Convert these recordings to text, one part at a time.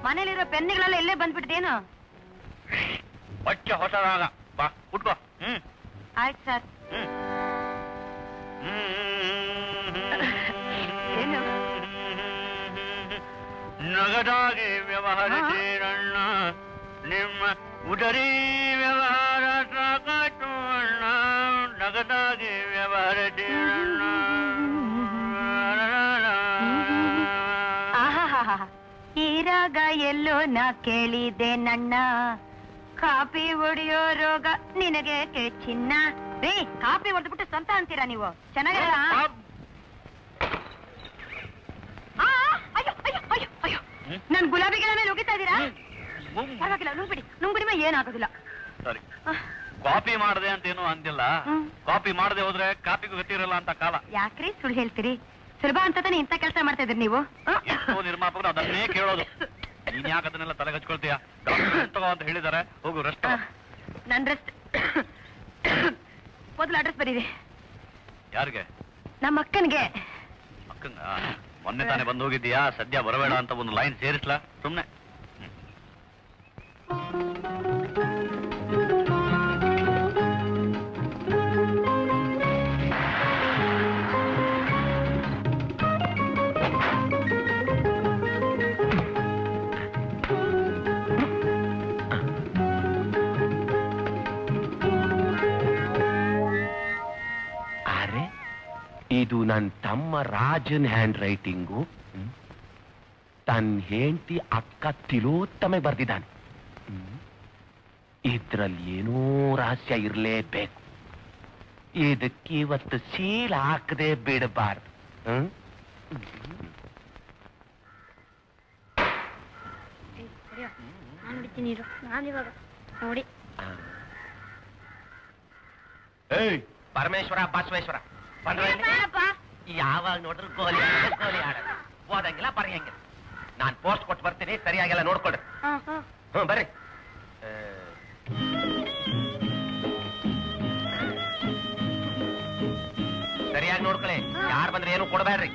ಮನೇಲಿರೋ ಪೆನ್ನುಗಳೆಲ್ಲ ಇಲ್ಲೇ ಬಂದ್ಬಿಟ್ಟಿದೇನು? ಬಚ್ಚ ಹೊಸದಾಗ ಬಾ ಕುಟ್ಕೋ. ಆಯ್ತು ಸರ್. ಏನು ನಗದಾಗಿ ವ್ಯವಹರಿಸಿರಣ್ಣ, ನಿಮ್ಮ ಉದರಿ ವ್ಯವಹಾರ ಸಾಕಾಯ್ತು ಅಣ್ಣ, ನಗದಾಗಿ ವ್ಯವಹರಿಸಿರಣ್ಣ. ಈ ರಾಗ ಎಲ್ಲೋ ನಾ ಕೇಳಿದೆ ನನ್ನ, ಕಾಪಿ ಹೊಡಿಯೋ ರೋಗ ನಿನಗೆ ಚಿನ್ನ. ರೀ, ಕಾಪಿ ಹೊಡೆದ್ಬಿಟ್ಟು ಸ್ವಂತ ಅಂತೀರಾ ನೀವು? ಚೆನ್ನಾಗಿರಲ್ಲ. ನನ್ ಗುಲಾಬಿಗಳ ಮೇಲೆ ಹೋಗಿತಾ ಇದ್ದೀರಾ? ಪರವಾಗಿಲ್ಲ, ನುಂಗ್ಬಿಡಿ ಏನಾಗೋದಿಲ್ಲ. ಸರಿ, ಕಾಪಿ ಮಾಡದೆ ಅಂತೇನು ಅಂದಿಲ್ಲ. ಕಾಪಿ ಮಾಡದೆ ಹೋದ್ರೆ ಕಾಪಿಗೂ ಗತಿರಲ್ಲ ಅಂತ ಕಾಲ. ಯಾಕ್ರಿ ಸುಳ್ಳು ಹೇಳ್ತೀರಿ? ಸುಲಭ ಅಂತ ತಾನೆ ಇಂಥ ಕೆಲಸ ಮಾಡ್ತಾ ಇದ್ರಿ ನೀವು. ನಿರ್ಮಾಪಕರು ಅದನ್ನೇ ಕೇಳೋದು. ನೀನ್ ಯಾಕೆ ಅದನ್ನೆಲ್ಲ ತಲೆ ಹಚ್ಕೊಳ್ತೀಯ? ತಗೋ ಅಂತ ಹೇಳಿದಾರೆ, ಹೋಗು ರೆಸ್ಟ್. ನನ್ ರೆಸ್ಟ್ ಮೊದಲು ಅಡ್ರೆಸ್ ಬರೀರಿ. ಯಾರಿಗೆ? ನಮ್ಮ ಅಕ್ಕನಿಗೆ. ಅಕ್ಕಂಗ ಮೊನ್ನೆ ತಾನೇ ಬಂದು ಹೋಗಿದ್ದೀಯಾ, ಸದ್ಯ ಬರಬೇಡ ಅಂತ ಒಂದು ಲೈನ್ ಸೇರಿಸ್ಲಾ ಸುಮ್ನೆ. ಇದು ನನ್ನ ತಮ್ಮ ರಾಜನ್ ಹ್ಯಾಂಡ್ ರೈಟಿಂಗು. ತನ್ನ ಹೆಂಡತಿ ಅಕ್ಕ ತಿಲೋತ್ತಮೆ ಬರ್ದಿದ್ದಾನೆ. ಇದ್ರಲ್ಲಿ ಏನೋ ರಹಸ್ಯ ಇರಲೇಬೇಕು. ಇದಕ್ಕೆ ಇವತ್ತು ಸೀಲ್ ಹಾಕದೆ ಬಿಡಬಾರ್ದು. ನೋಡಿ, ಪರಮೇಶ್ವರ ಬಸವೇಶ್ವರ ಯಾವಾಗ ನೋಡ್ರು ಗೋಲಿ ಗೋಲಿ ಆಡೋದು, ಓದಂಗಿಲ್ಲ ಬರೆಯಂಗಿಲ್ಲ. ನಾನ್ ಪೋಸ್ಟ್ ಕೊಟ್ಟು ಬರ್ತೀನಿ, ಸರಿಯಾಗೆಲ್ಲ ನೋಡ್ಕೊಡ್ರಿ. ಬರ್ರಿ. ಸರಿಯಾಗಿ ನೋಡ್ಕೊಳ್ಳಿ, ಯಾರು ಬಂದ್ರೆ ಏನು ಕೊಡ್ಬೇಡ್ರಿ.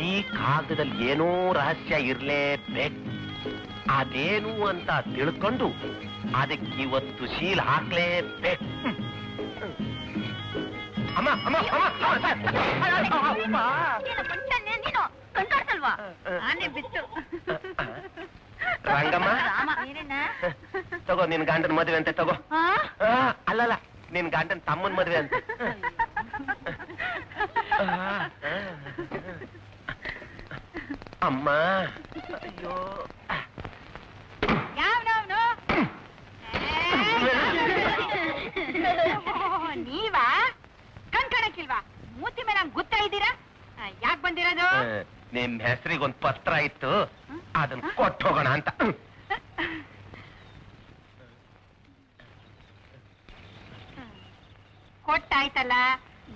ಈ ಕಾಗದಲ್ಲಿ ಏನೋ ರಹಸ್ಯ ಇರ್ಲೇಬೇಕು. ಅದೇನು ಅಂತ ತಿಳ್ಕೊಂಡು ಅದಕ್ಕೆ ಇವತ್ತು ಶೀಲ್ ಹಾಕ್ಲೇಬೇಕು. ಅಮ್ಮ ಅಮ್ಮ ಅಮ್ಮ ರಂಗಮ್ಮ, ತಗೋ ನಿನ್ ಗಂಡನ ಮದುವೆ ಅಂತ ತಗೋ. ಅಲ್ಲಲ್ಲ, ನಿನ್ ಗಂಡನ ತಮ್ಮನ ಮದುವೆ ಅಂತ. ಅಮ್ಮ, ಅಯ್ಯೋ ನೀವಾ? ಕಣ್ಕಾಣಕ್ಕಿಲ್ವಾ? ಮೂತಿ ಮೇಲೆ ಗೊತ್ತಾ ಇದ್ದೀರಾ? ಯಾಕೆ ಬಂದಿರೋದು? ನಿಮ್ ಹೆಸರಿಗೊಂದು ಪತ್ರ ಇತ್ತು, ಅದನ್ನ ಕೊಟ್ಟು ಹೋಗೋಣ ಅಂತ. ಕೊಟ್ಟಾಯ್ತಲ್ಲ,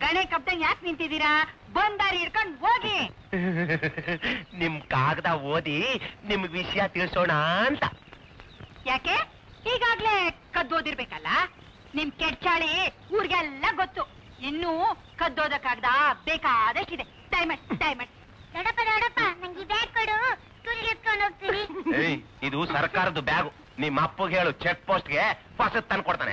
ಗಣೆ ಕಬ್ದಂಗ್ ಯಾಕೆ ನಿಂತಿದ್ದೀರಾ? ಬಂದಾರಿ ಇರ್ಕೊಂಡು ಹೋಗಿ. ನಿಮ್ ಕಾಗದ ಓದಿ ನಿಮ್ ವಿಷಯ ತಿಳಿಸೋಣ ಅಂತ. ಯಾಕೆ? ಈಗಾಗ್ಲೇ ಕದ್ದೋದಿರ್ಬೇಕಲ್ಲ. ನಿಮ್ ಕೆಟ್ಚಾಳಿ ಊರಿಗೆಲ್ಲ ಗೊತ್ತು. ಇನ್ನೂ ಕದ್ದೋದಕ್ಕಾಗ್ದ ಬೇಕಾದಷ್ಟಿದೆ. Diamond diamond. ದೊಡ್ಡಪ್ಪ ದೊಡ್ಡಪ್ಪ, ನಂಗೆ ಬ್ಯಾಗ್ ಕೊಡು, ಸ್ಕೂಲ್ಗೆ ಎತ್ಕೊಂಡು ಹೋಗ್ತೀನಿ. ಇದು ಸರ್ಕಾರದ ಬ್ಯಾಗು. ನಿಮ್ಮ ಅಪ್ಪಗೆ ಹೇಳು, ಚೆಕ್ ಪೋಸ್ಟ್ಗೆ ಹೊಸದ್ ತಂದು ಕೊಡ್ತಾನೆ.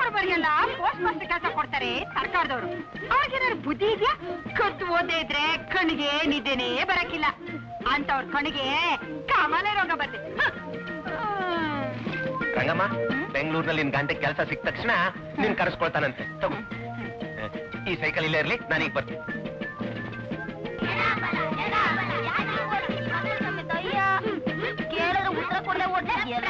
ಕಳ್ಳರಿಗೆಲ್ಲ ಪೋಸ್ಟ್ ಮಾಸ್ಟರ್ ಕೆಲಸ ಕೊಡ್ತಾರೆ ಸರ್ಕಾರದವರು. ಅವ್ರಿಗೇನಾದ್ರು ಬುದ್ಧಿ ಇದೆಯಾ? ಕದ್ದು ಓದೇ ಇದ್ರೆ ಕಣ್ಣಿಗೆ ನಿದ್ದೆನೇ ಬರಕ್ಕಿಲ್ಲ. ಅಂತವ್ರ ಕಣ್ಣಿಗೆ ಕಾಮಾಲೆ ರೋಗ ಬರ್ತೆ. ರಂಗಮ್ಮ, ಬೆಂಗಳೂರಿನಲ್ಲಿ ನಿನ್ ಗಂಟೆ ಕೆಲಸ ಸಿಕ್ಕ ತಕ್ಷಣ ನೀನ್ ಕರೆಸ್ಕೊಳ್ತಾನಂತೆ. ತಗೋ, ಈ ಸೈಕಲ್ ಇಲ್ಲೇ ಇರ್ಲಿ, ನಾನೀಗ ಬರ್ತೀನಿ. ಕೇಳಿದ್ರೆ ಉತ್ತರ ಕೊಡದೆ ಓಡ್ತಿದ್ಯಲ್ಲ.